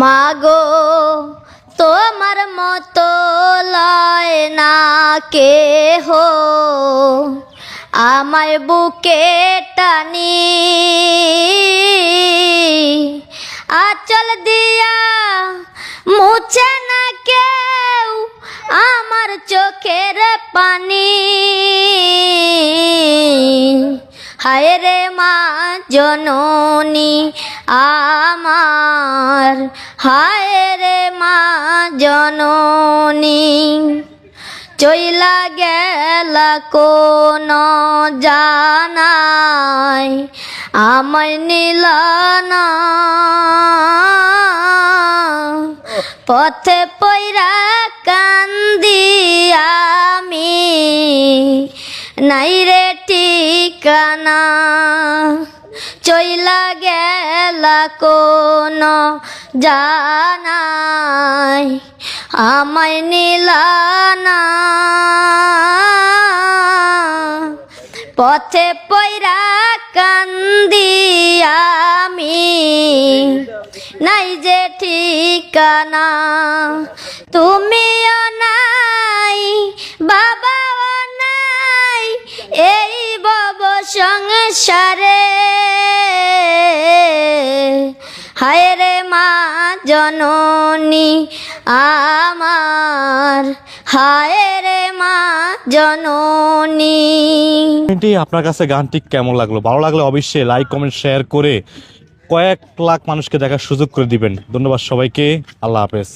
মাগো তোমার মতো লয় না কেহ আমায় বুকে টানি আঁচল দিয়া মুছে না কেউ আমার চোখের পানি হায় রে মা জননী আমার হায় রে মা জননী চইলা গেলা কোন জানাই আমায় নিলা না পথে পইরা কান্দি আমি নাই রে ঠিকানা চইলা গেলা কোন জানাই আমায় নিলা না পথে পইরা কান্দি আমি নাই যে ঠিকানা তুমিও নাই বাবাও নাই এই বব সংসারে হায় রে মা জননী আমার হায় রে মা জননী। আপনার কাছে গানটি কেমন লাগলো? ভালো লাগলে অবশ্যই লাইক কমেন্ট শেয়ার করে কয়েক লাখ মানুষকে দেখার সুযোগ করে দিবেন। ধন্যবাদ সবাইকে। আল্লাহ হাফেজ।